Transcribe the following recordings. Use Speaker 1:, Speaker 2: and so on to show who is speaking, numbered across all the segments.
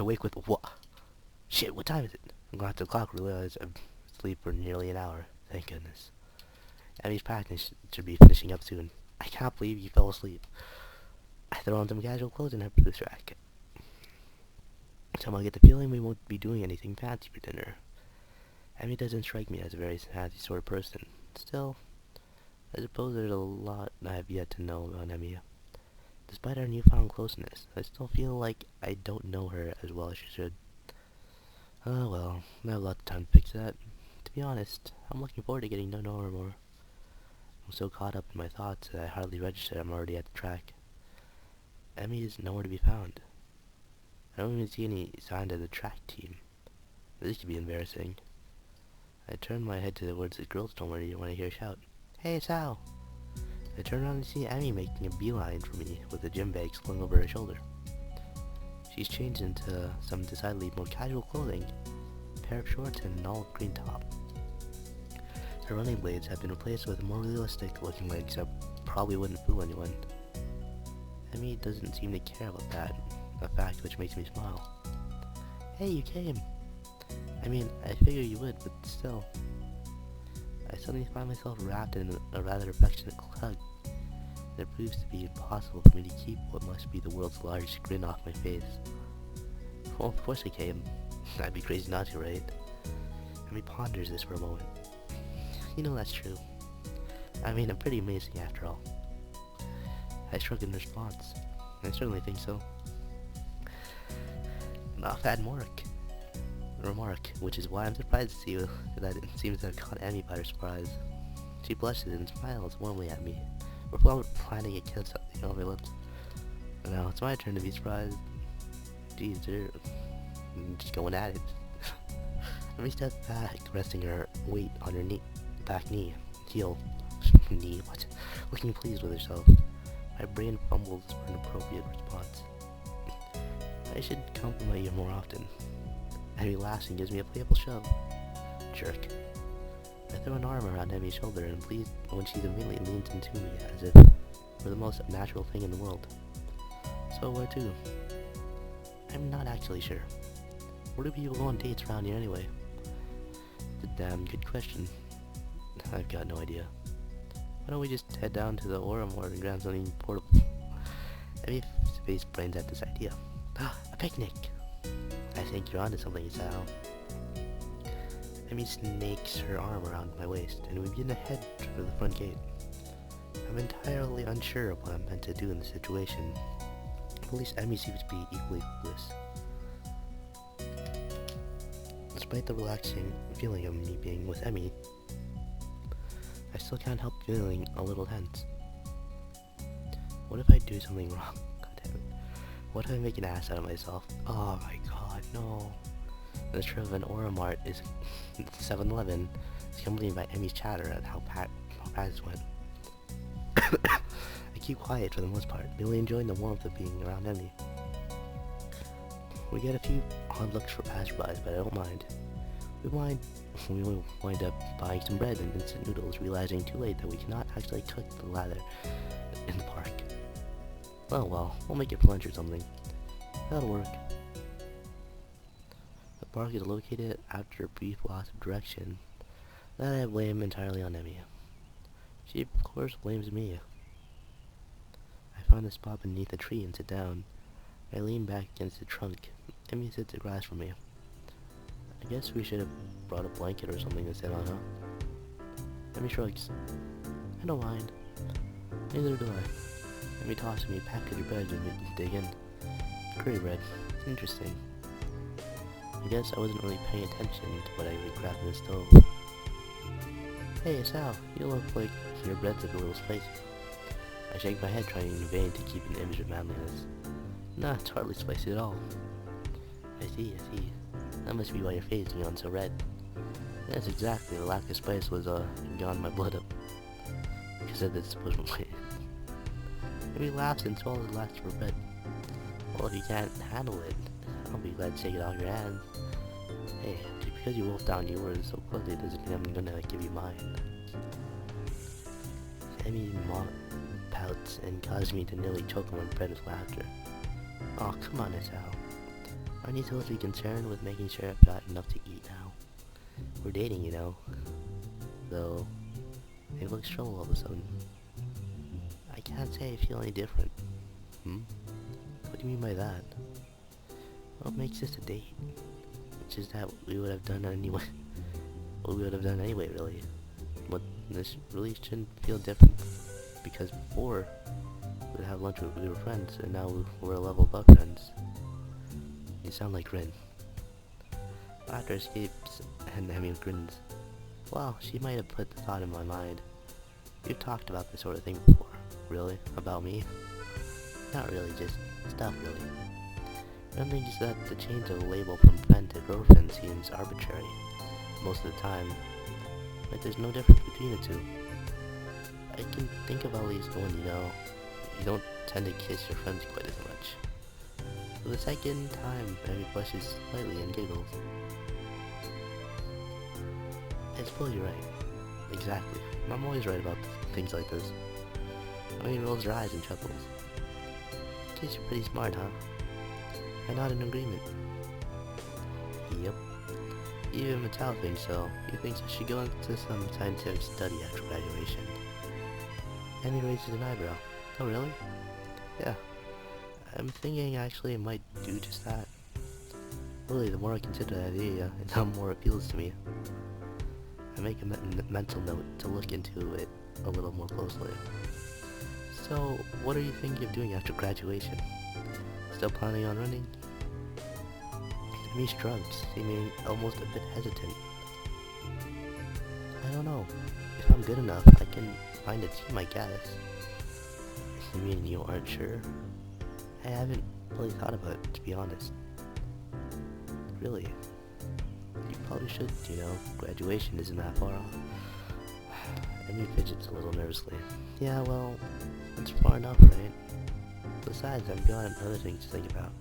Speaker 1: I wake with what? Shit, what time is it? I'm gonna have to clock realize I've asleep for nearly an hour. Thank goodness. Emmy's practice should be finishing up soon. I can't believe you fell asleep. I throw on some casual clothes and head for this rack. Somehow I get the feeling we won't be doing anything fancy for dinner. Emmy doesn't strike me as a very fancy sort of person. Still, I suppose there's a lot I have yet to know about Emmy. Despite our newfound closeness, I still feel like I don't know her as well as I should. Oh well, I have lots of time to fix that. To be honest, I'm looking forward to getting to know her more. I'm so caught up in my thoughts that I hardly register I'm already at the track. Emmy is nowhere to be found. I don't even see any sign of the track team. This could be embarrassing. I turn my head towards the girls' dormitory when I hear a shout, "Hey, Sal!" I turn around and see Emmy making a beeline for me with a gym bag slung over her shoulder. She's changed into some decidedly more casual clothing, a pair of shorts and an olive green top. Her running blades have been replaced with more realistic looking legs that probably wouldn't fool anyone. Emmy doesn't seem to care about that, a fact which makes me smile. "Hey, you came. I mean, I figured you would, but still." I suddenly find myself wrapped in a rather affectionate hug. It proves to be impossible for me to keep what must be the world's largest grin off my face. Well, of course I came. I'd be crazy not to, right? Emmy ponders this for a moment. You know that's true. I mean, I'm pretty amazing after all. I shrug in response. I certainly think so. Off that remark, which is why I'm surprised to see that it seems to have caught Emmy by surprise. She blushes and smiles warmly at me. We're planning a kiss something on my lips. Now it's my turn to be surprised. Geez, they're just going at it. Emmy steps back, resting her weight on her back knee, what? Looking pleased with herself. My brain fumbles for an appropriate response. I should compliment you more often. Emmy laughs and gives me a playful shove. Jerk. I throw an arm around Emmy's shoulder and pleased when she immediately leans into me as if we're the most natural thing in the world. So where to? I'm not actually sure. Where do people go on dates around here anyway? It's a damn good question. I've got no idea. Why don't we just head down to the Oramore and grab something portable? Emmy's face brains at this idea. A picnic! I think you're onto something, Sal. Emmy snakes her arm around my waist, and we begin to head for the front gate. I'm entirely unsure of what I'm meant to do in this situation. At least Emmy seems to be equally clueless. Despite the relaxing feeling of me being with Emmy, I still can't help feeling a little tense. What if I do something wrong? God damn it. What if I make an ass out of myself? Oh my god, no. The trip of an Aura is 7-Eleven is accompanied by Emmy's chatter at how practice went. I keep quiet for the most part, really enjoying the warmth of being around Emmy. We get a few odd looks for passerbys, but I don't mind. We wind up buying some bread and instant noodles, realizing too late that we cannot actually cook the latter in the park. Oh well, we'll make it for lunch or something. That'll work. The park is located after a brief loss of direction that I blame entirely on Emmy. She of course blames me. I find a spot beneath a tree and sit down. I lean back against the trunk. Emmy sits across from me. I guess we should have brought a blanket or something to sit on, huh? Emmy shrugs. I don't mind. Neither do I. Emmy tosses me a package of bread and we dig in. Curry bread. Interesting. I guess I wasn't really paying attention to what I grabbed in the stove. Hey, Sal, you look like your bread's a little spicy. I shake my head, trying in vain to keep an image of manliness. Nah, it's hardly spicy at all. I see. That must be why your face is gone so red. That's exactly, the lack of spice was gone my blood up. Because of this push my way. Maybe laughs and swallows the last of her bread. Well, if you can't handle it, I'll be glad to take it off your hands. Hey, just because you wolfed down yours so quickly doesn't mean I'm gonna give you mine. Emmy pouts and causes me to nearly choke on my bread with laughter. Oh, come on, Sal. Aren't you supposed to be concerned with making sure I've got enough to eat now? We're dating, you know. Though, it looks trouble all of a sudden. I can't say I feel any different. What do you mean by that? What makes this a date? Which is that we would have done anyway. What we would have done anyway, really. But this really shouldn't feel different. Because before, we'd have lunch with we were friends, and now we're a level above friends. You sound like Rin. Laughter escapes, and Emmy grins. Well, she might have put the thought in my mind. We've talked about this sort of thing before. Really? About me? Not really, just stuff, really. Rin thinks that the change of the label from friend to girlfriend seems arbitrary most of the time, but there's no difference between the two. I can think of at least one, you don't tend to kiss your friends quite as much. For the second time, Emmy blushes slightly and giggles. I suppose you're right. Exactly. I'm always right about things like this. Emmy rolls her eyes and chuckles. Guess you're pretty smart, huh? I'm not in agreement. Yep. Even Mattel thinks so. He thinks I should go into some scientific study after graduation. Emmy raises an eyebrow. Oh, really? Yeah. I'm thinking actually it might do just that. Really, the more I consider that idea, the more it appeals to me. I make a mental note to look into it a little more closely. So, what are you thinking of doing after graduation? Still planning on running? Emmy shrugs, seeming almost a bit hesitant. I don't know. If I'm good enough, I can find a team, I guess. You mean you aren't sure? I haven't really thought about it, to be honest. Really? You probably should, graduation isn't that far off. Emmy fidgets a little nervously. Yeah, well, it's far enough, right? Besides, I've got other things to think about.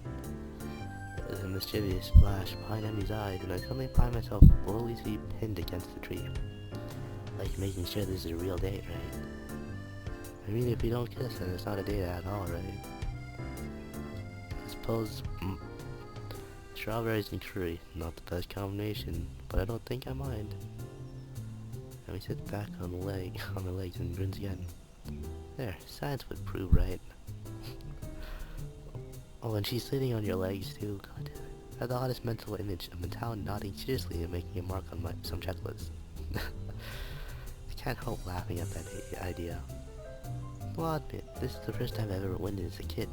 Speaker 1: There's a mischievous flash behind Emmy's eyes, and I suddenly find myself slowly pinned against the tree. Like making sure this is a real date, right? I mean, if we don't kiss, then it's not a date at all, right? I suppose strawberries and curry, not the best combination, but I don't think I mind. Emmy sits back on the legs and grins again. There, science would prove right. Oh, and she's sitting on your legs too. God damn it. I had the oddest mental image of Mattel nodding seriously and making a mark on some checklist. I can't help laughing at that idea. Well, I'll admit, this is the first time I've ever witnessed a kid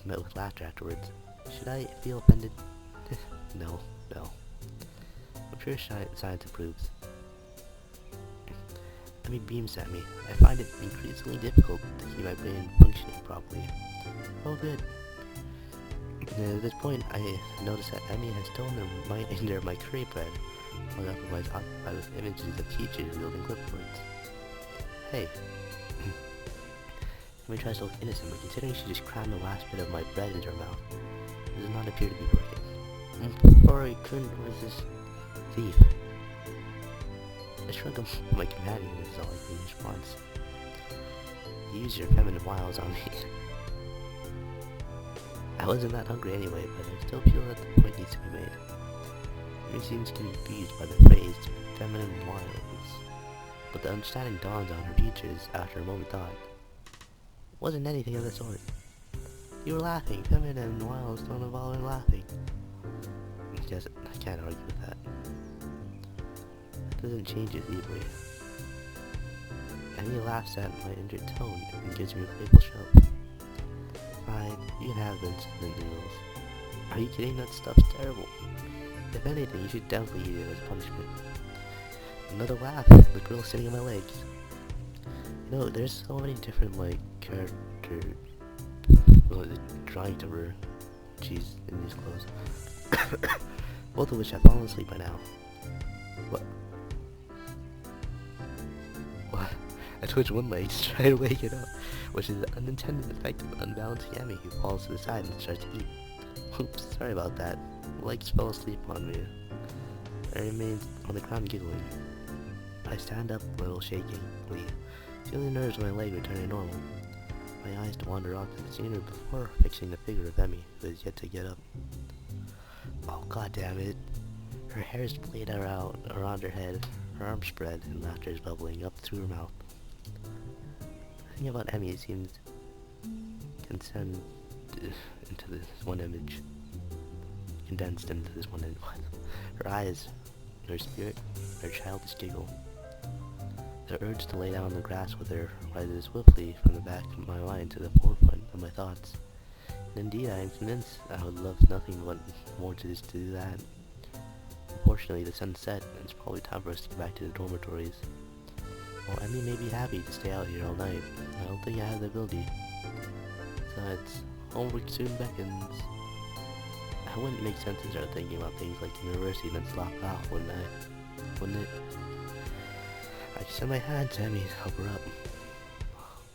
Speaker 1: met with laughter afterwards. Should I feel offended? No. I'm sure science approves. Emmy beams at me. I find it increasingly difficult to keep my brain functioning properly. Oh, good. And at this point, I notice that Emmy has stolen my curry bread, while otherwise occupied with images of teachers wielding clipboards. Hey. Emmy tries to look innocent, but considering she just crammed the last bit of my bread into her mouth, it does not appear to be working. Sorry, couldn't resist. Thief. I shrug my companion is all I can response. You use your feminine wiles on me. I wasn't that hungry anyway, but I still feel that the point needs to be made. She seems confused by the phrase feminine wiles, but the understanding dawns on her features after a moment thought. It wasn't anything of the sort. You were laughing. Feminine wiles don't involve in laughing. Yes, I can't argue with that. That doesn't change it either. Emmy laughs at my injured tone and gives me a playful shove. Fine, you can have the instant noodles. Are you kidding? That stuff's terrible. If anything, you should definitely eat it as punishment. Another laugh. The girl sitting on my legs. There's so many different, character drawings of her. She's in these clothes. Both of which have fallen asleep by now. What? I twitch one leg to try to wake it up, which is an unintended effect of unbalancing Emmy, who falls to the side and starts to eat. Oops, sorry about that. Legs fell asleep on me. I remain on the ground giggling. I stand up a little shakingly, feeling nerves when my leg returned to normal. my eyes to wander off to the scenery before fixing the figure of Emmy, who is yet to get up. Oh, god damn it. Her hair is played around her head, her arms spread, and laughter is bubbling up through her mouth. The thing about Emmy seems condensed into this one image. Her eyes, her spirit, her childish giggle. The urge to lay down on the grass with her rises swiftly from the back of my mind to the forefront of my thoughts. And indeed, I am convinced I would love nothing but more to do that. Unfortunately, the sun set, and it's probably time for us to get back to the dormitories. While Emmy may be happy to stay out here all night, I don't think I have the ability. Besides, homework soon beckons. I wouldn't make sense to start thinking about things like university and then slop off, wouldn't I? Wouldn't it? I extend my hand to Emmy to help her up.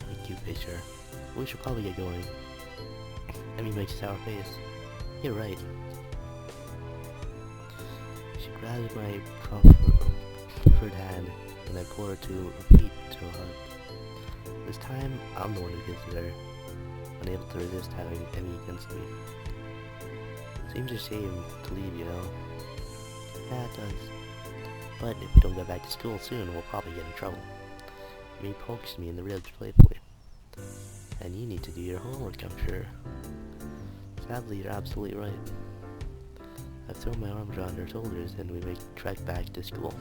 Speaker 1: Thank you, Fisher. We should probably get going. Emmy makes a sour face. You're right. She grabs my proffered hand, and I pull her to her feet to a hug. This time, I'm the one who kisses her, unable to resist having Emmy against me. It seems a shame to leave, you know? Yeah, it does. But if we don't get back to school soon, we'll probably get in trouble. Emmy pokes me in the ribs playfully. And you need to do your homework, I'm sure. Sadly, you're absolutely right. I've thrown my arms around her shoulders and we make a trek back to school,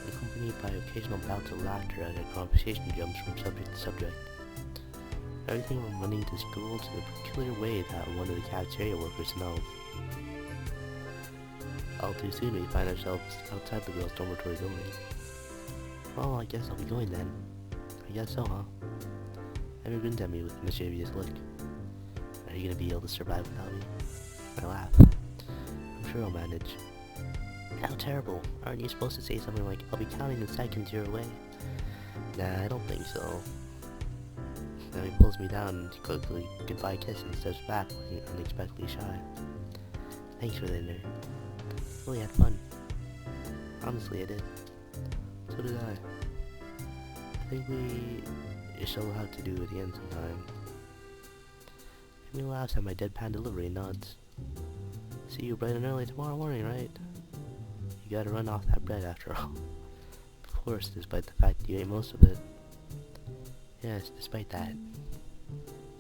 Speaker 1: accompanied by occasional bouts of laughter as our conversation jumps from subject to subject. Everything from running to school to the peculiar way that one of the cafeteria workers smells. All too soon we find ourselves outside the girls' dormitory building. Well, I guess I'll be going then. I guess so, huh? Emmy grins at me with a mischievous look. Are you gonna be able to survive without me? I laugh. I'm sure I'll manage. How terrible. Aren't you supposed to say something like, I'll be counting the seconds you're away? Nah, I don't think so. Then he pulls me down and quickly goodbye kiss and steps back looking unexpectedly shy. Thanks for the dinner. Really had fun. Honestly, I did. So did I. I think we shall have to do it again sometime. Emmy laughs at my deadpan delivery and nods. See you bright and early tomorrow morning, right? You gotta run off that bread after all. Of course, despite the fact that you ate most of it. Yes, despite that.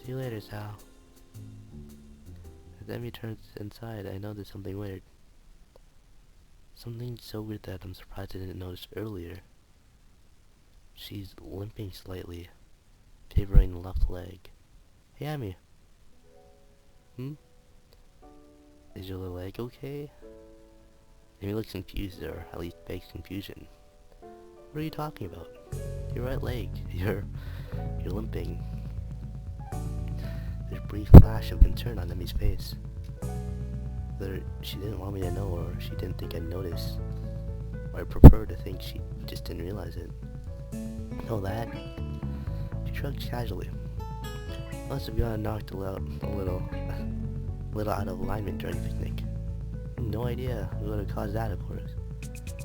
Speaker 1: See you later, Sal. As Emmy turns inside, I notice something weird. Something so weird that I'm surprised I didn't notice earlier. She's limping slightly, favoring the left leg. Hey, Emmy. Is your leg okay? Emmy looks confused, or at least fakes confusion. What are you talking about? Your right leg. You're limping. There's a brief flash of concern on Emmy's face. Whether she didn't want me to know, or she didn't think I'd notice, or I prefer to think she just didn't realize it. Know that? She shrugs casually. Must have gotten knocked a little out of alignment during the picnic. No idea who would have caused that, of course.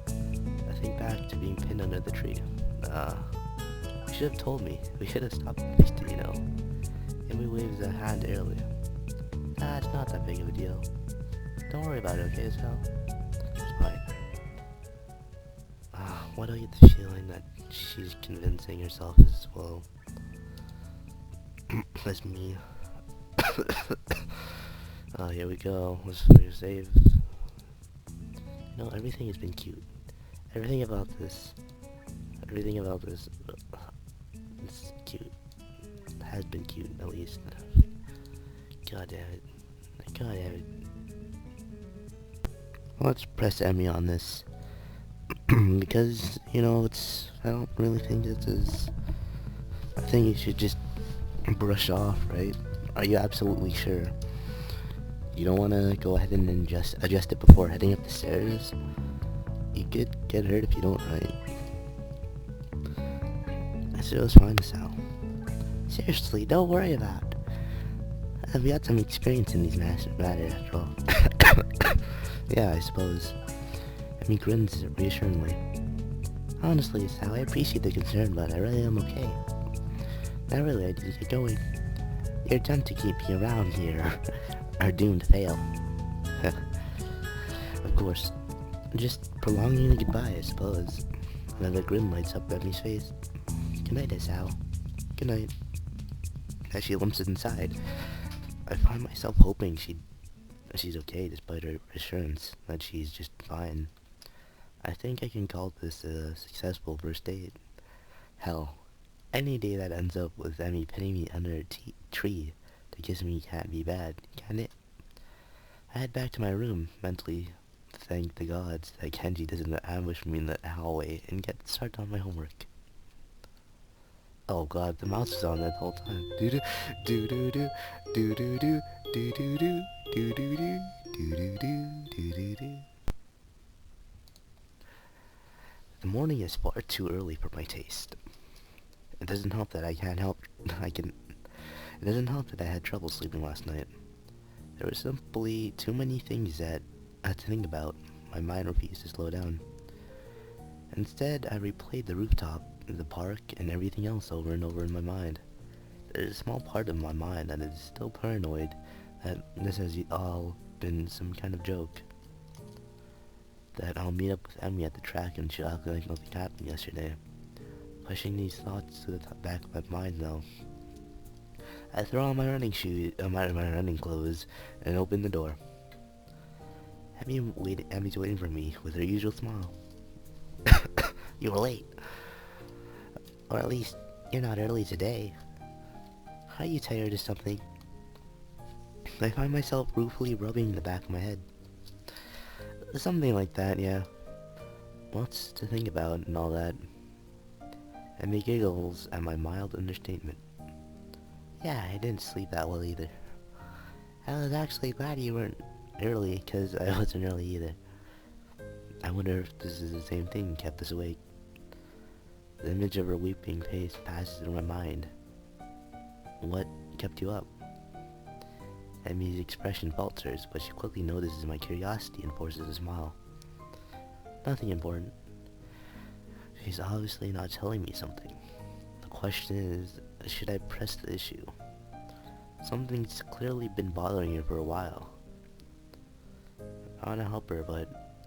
Speaker 1: I think back to being pinned under the tree. You should have told me. We could have stopped and fixed it, you know. Emmy waves a hand airily. It's not that big of a deal. Don't worry about it, okay, Sal? It's fine. Why do I get the feeling that she's convincing herself as well as me? Here we go. Let's save. You know, everything has been cute. Everything about this is cute. Has been cute, at least. God damn it. God damn it. Let's press Emmy on this. Because, you know, I don't really think this is a thing you should just brush off, right? Are you absolutely sure? You don't want to go ahead and adjust it before heading up the stairs? You could get hurt if you don't, right? I said it was fine, Sal. Seriously, don't worry about it. I've got some experience in these matters after all. Yeah, I suppose. Emmy grins reassuringly. Honestly, Sal, I appreciate the concern, but I really am okay. Not really, I need to get going. Your attempt to keep me around here are doomed to fail. Of course. Just prolonging the goodbye, I suppose. Another grin lights up Emmy's face. Good night, Sal. Good night. As she limps inside, I find myself hoping she's okay despite her assurance that she's just fine. I think I can call this a successful first date. Hell, any day that ends up with Emmy pinning me under a tree to kiss me can't be bad, can it? I head back to my room, mentally thank the gods that Kenji doesn't ambush me in the hallway and get started on my homework. Oh god, the mouse is on that whole time. Doo doo doo doo doo doo doo doo doo doo doo doo doo doo doo doo doo doo. The morning is far too early for my taste. It doesn't help that It doesn't help that I had trouble sleeping last night. There were simply too many things that I had to think about. My mind refused to slow down. Instead, I replayed the rooftop, the park, and everything else over and over in my mind. There's a small part of my mind that is still paranoid that this has all been some kind of joke. That I'll meet up with Emmy at the track and she'll act like nothing happened yesterday. Pushing these thoughts to the back of my mind now. I throw on my running shoes, my running clothes, and open the door. Emmy's waiting for me with her usual smile. You were late. Or at least, you're not early today. Are you tired or something? I find myself ruefully rubbing the back of my head. Something like that, yeah. Lots to think about and all that. Emmy giggles at my mild understatement. Yeah, I didn't sleep that well either. I was actually glad you weren't early, because I wasn't early either. I wonder if this is the same thing kept us awake. The image of her weeping face passes through my mind. What kept you up? Emmy's expression falters, but she quickly notices my curiosity and forces a smile. Nothing important. She's obviously not telling me something. The question is, should I press the issue? Something's clearly been bothering her for a while. I wanna help her, but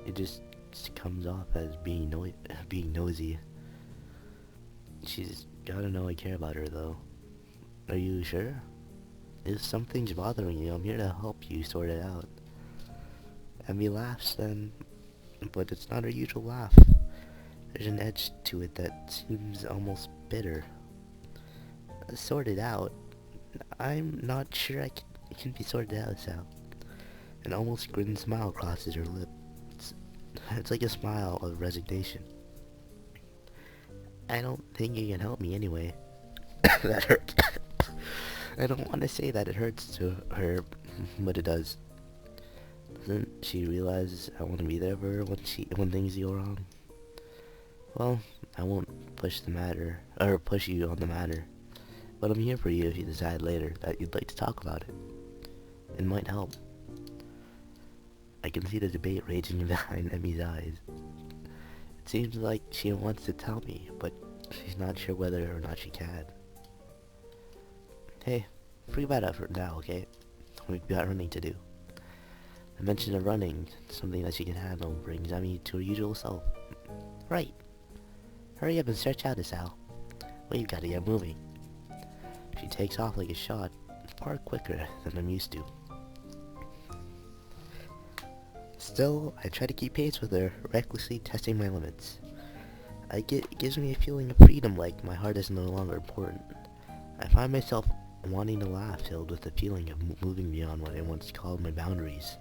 Speaker 1: it just comes off as being nosy. She's gotta know I care about her, though. Are you sure? If something's bothering you, I'm here to help you sort it out. Emmy laughs then, but it's not her usual laugh. There's an edge to it that seems almost bitter. Sort it out? I'm not sure it can be sorted out, Sal. An almost grin smile crosses her lips. It's like a smile of resignation. I don't think you can help me anyway. That hurts. I don't want to say that it hurts to her, but it does. Doesn't she realize I want to be there for her when things go wrong? Well, I won't push you on the matter. But I'm here for you if you decide later that you'd like to talk about it. It might help. I can see the debate raging behind Emmy's eyes. It seems like she wants to tell me, but she's not sure whether or not she can. Hey, forget about it for now, okay? We've got running to do. The mention of running, something that she can handle, brings Emmy to her usual self. Right. Hurry up and stretch out, Sal. We've got to get moving. She takes off like a shot, far quicker than I'm used to. Still, I try to keep pace with her, recklessly testing my limits. It gives me a feeling of freedom, like my heart is no longer important. I find myself wanting to laugh, filled with the feeling of moving beyond what I once called my boundaries.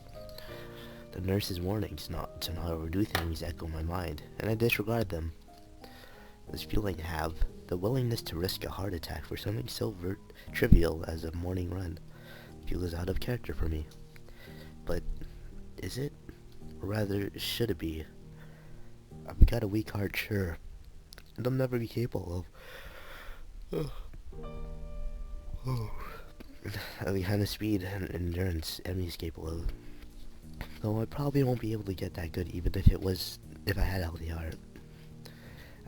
Speaker 1: The nurse's warnings not to not overdo things echo my mind, and I disregard them. This feeling I have, the willingness to risk a heart attack for something so trivial as a morning run, feels out of character for me. But is it? Or rather, should it be? I've got a weak heart, sure, and I'll never be capable of the kind of speed and endurance Emmy's capable of. Though I probably won't be able to get that good even if I had a healthy heart.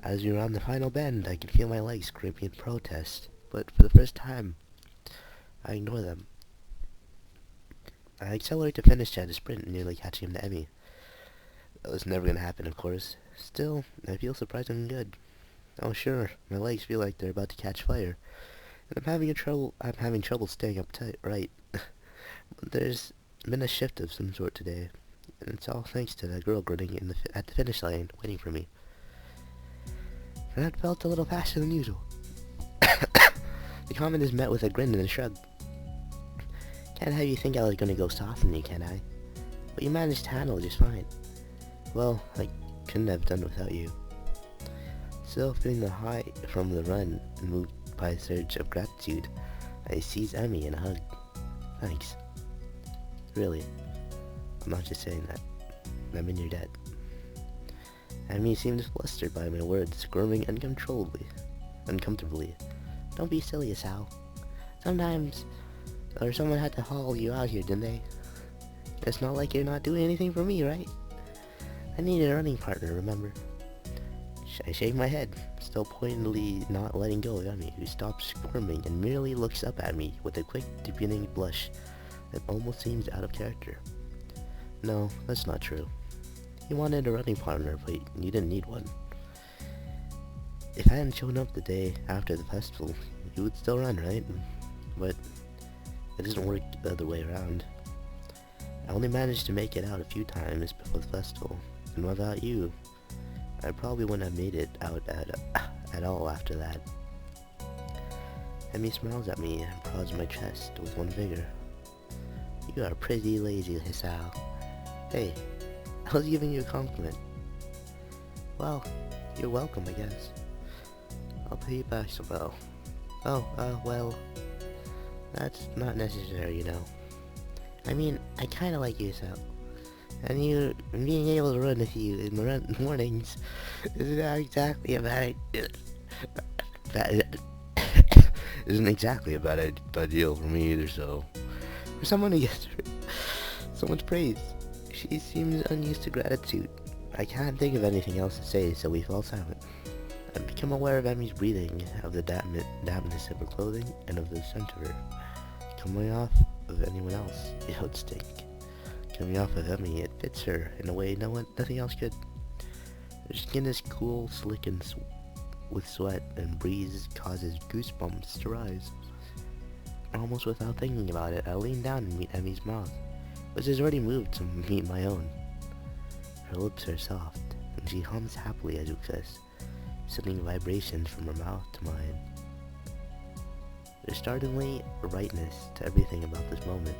Speaker 1: As we round the final bend, I can feel my legs cramping in protest. but for the first time, I ignore them. I accelerate to finish at a sprint, nearly catching him to Emmy. That was never gonna happen, of course. Still, I feel surprisingly good. Oh sure, my legs feel like they're about to catch fire, and I'm having trouble staying right. There's been a shift of some sort today, and it's all thanks to that girl grinning at the finish line, waiting for me. And that felt a little faster than usual. The comment is met with a grin and a shrug. Can't have you think I was gonna go soft on you, can I? But you managed to handle it just fine. Well, I couldn't have done it without you. Still feeling the high from the run and moved by a surge of gratitude, I seized Emmy in a hug. Thanks. Really. I'm not just saying that. I'm in your debt. Emmy seemed flustered by my words, squirming uncomfortably. Don't be silly, Sal. Someone had to haul you out here, didn't they? It's not like you're not doing anything for me, right? I needed a running partner, remember? I shake my head, still pointedly not letting go of Emmy, who stops squirming and merely looks up at me with a quick, deepening blush that almost seems out of character. No, that's not true. You wanted a running partner, but you didn't need one. If I hadn't shown up the day after the festival, you would still run, right? But it doesn't work the other way around. I only managed to make it out a few times before the festival, and without you, I probably wouldn't have made it out at all after that. Emmy smiles at me and prods my chest with one finger. You are pretty lazy, Hisao. Hey, I was giving you a compliment. Well, you're welcome, I guess. I'll pay you back somehow. Well, that's not necessary, you know. I mean, I kinda like you, so. And being able to run with you in the mornings is not exactly a bad isn't exactly a bad deal for me either, so. For someone who gets so much praise, she seems unused to gratitude. I can't think of anything else to say, so we fall silent. I've become aware of Emmy's breathing, of the dampness of her clothing, and of the scent of her. Coming off of anyone else, it would stink. Coming off of Emmy, it fits her in a way nothing else could. Her skin is cool, slick, and with sweat, and breeze causes goosebumps to rise. Almost without thinking about it, I lean down and meet Emmy's mouth, which has already moved to meet my own. Her lips are soft, and she hums happily as we kiss, sending vibrations from her mouth to mine. There's startlingly rightness to everything about this moment.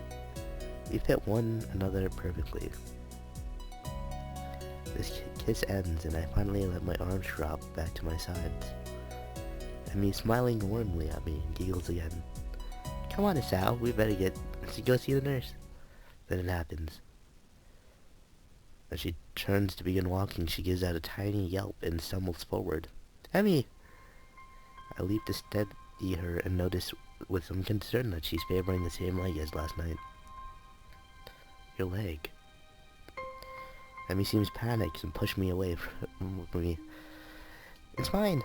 Speaker 1: We fit one another perfectly. This kiss ends, and I finally let my arms drop back to my sides. Emmy smiling warmly at me giggles again. Come on, Sal, we better go see the nurse. Then it happens. As she turns to begin walking, she gives out a tiny yelp and stumbles forward. Emmy! I leap to steady her and notice with some concern that she's favoring the same leg as last night. Your leg. Emmy seems panicked and pushed me away from me. It's fine.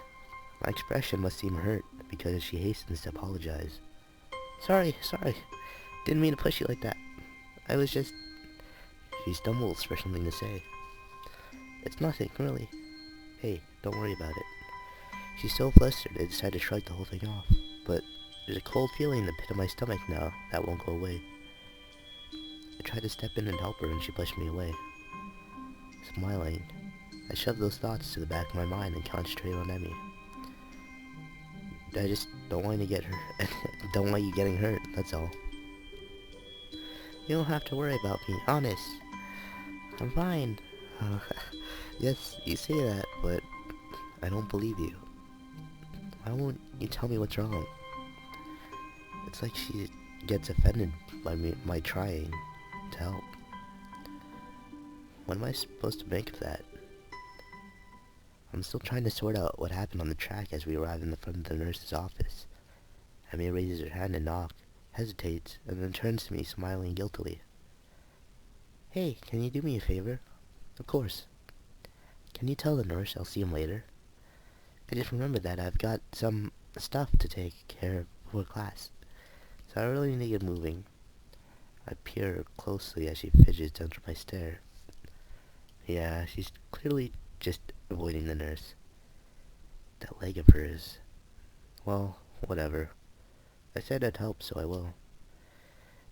Speaker 1: My expression must seem hurt because she hastens to apologize. Sorry. Didn't mean to push you like that. I was just... She stumbles for something to say. It's nothing, really. Hey, don't worry about it. She's so flustered I decide to shrug the whole thing off, but there's a cold feeling in the pit of my stomach now that won't go away. I tried to step in and help her and she pushed me away. Smiling, I shoved those thoughts to the back of my mind and concentrated on Emmy. I just don't want you getting hurt, that's all. You don't have to worry about me, honest. I'm fine. Yes, you say that, but I don't believe you. Why won't you tell me what's wrong? It's like she gets offended by my trying to help. What am I supposed to make of that? I'm still trying to sort out what happened on the track as we arrive in the front of the nurse's office. Emmy raises her hand and knocks, hesitates, and then turns to me, smiling guiltily. Hey, can you do me a favor? Of course. Can you tell the nurse I'll see him later? I just remembered that I've got some stuff to take care of before class, so I really need to get moving. I peer her closely as she fidgets under my stare. Yeah, she's clearly just avoiding the nurse. That leg of hers. Well, whatever. I said I'd help, so I will.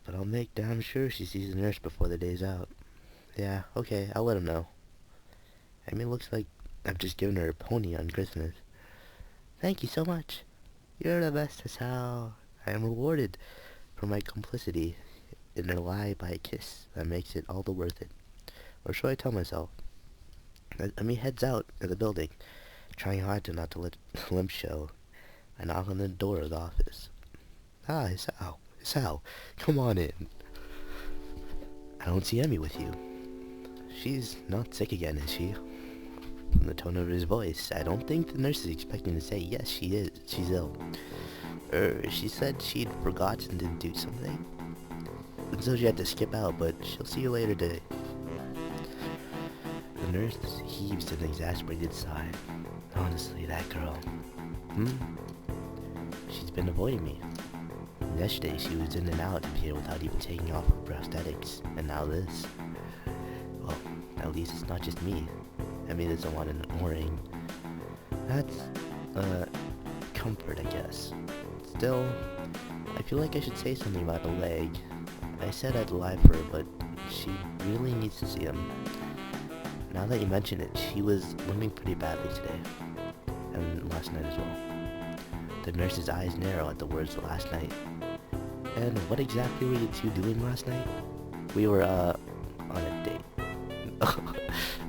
Speaker 1: But I'll make damn sure she sees the nurse before the day's out. Yeah, okay, I'll let him know. I mean, it looks like I've just given her a pony on Christmas. Thank you so much. You're the best, that's how I am rewarded for my complicity in her lie by a kiss that makes it all the worth it. Or should I tell myself? I mean, heads out of the building, trying hard to not to let limp show. I knock on the door of the office. Ah, it's Al. It's Al. Come on in. I don't see Emmy with you. She's not sick again, is she? From the tone of his voice, I don't think the nurse is expecting to say, yes, she is. She's ill. She said she'd forgotten to do something. And so she had to skip out, but she'll see you later today. The nurse heaves an exasperated sigh. Honestly, that girl. She's been avoiding me. Yesterday, she was in and out of here without even taking off her prosthetics, and now this. Well, at least it's not just me. Emmy doesn't want an annoying. That's, comfort, I guess. Still, I feel like I should say something about the leg. I said I'd lie for her, but she really needs to see him. Now that you mention it, she was limping pretty badly today. And last night as well. The nurse's eyes narrow at the words last night. And what exactly were you two doing last night? We were, on a date.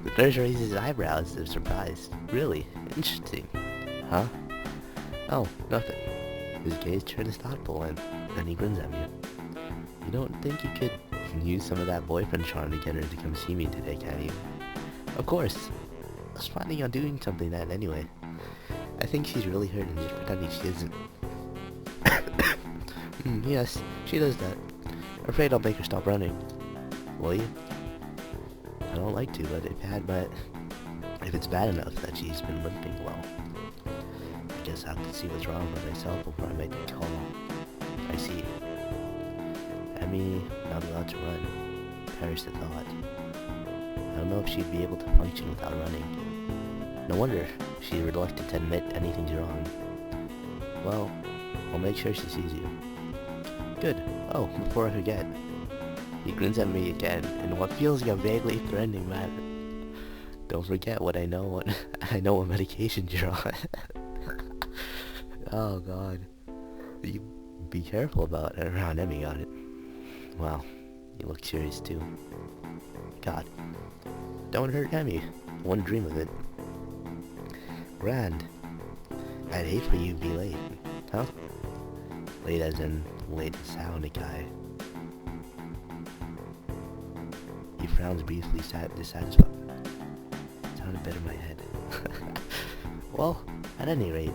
Speaker 1: The nurse raises his eyebrows in surprise. Really? Interesting. Huh? Oh, nothing. His gaze turns thoughtful and then he grins at me. You don't think you could use some of that boyfriend charm to get her to come see me today, can you? Of course. I was planning on doing something that anyway. I think she's really hurt and just pretending she isn't. Yes, she does that. I'm afraid I'll make her stop running. Will you? I don't like to, but if it's bad enough that she's been limping, well, I guess I'll have to see what's wrong with myself before I make the call. I see. Emmy not allowed to run. Perish the thought. I don't know if she'd be able to function without running. No wonder she's reluctant to admit anything's wrong. Well, I'll make sure she sees you. Good. Oh, before I forget. He grins at me again in what feels like a vaguely threatening manner. Don't forget what I know what medications you're on. Oh god. You be careful about it around Emmy on it. Wow, you look serious too. God. Don't hurt Emmy. I wouldn't dream of it. Grand. I'd hate for you to be late. Huh? Late as in late sound, guy. He frowns briefly, dissatisfied. Sounded better in my head. Well, at any rate,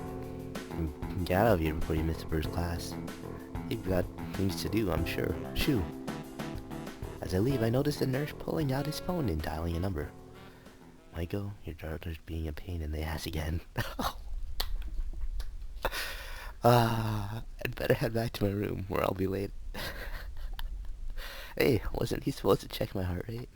Speaker 1: get out of here before you miss the first class. You've got things to do, I'm sure. Shoo. As I leave, I notice the nurse pulling out his phone and dialing a number. Michael, your daughter's being a pain in the ass again. I'd better head back to my room, where I'll be late. Hey, wasn't he supposed to check my heart rate?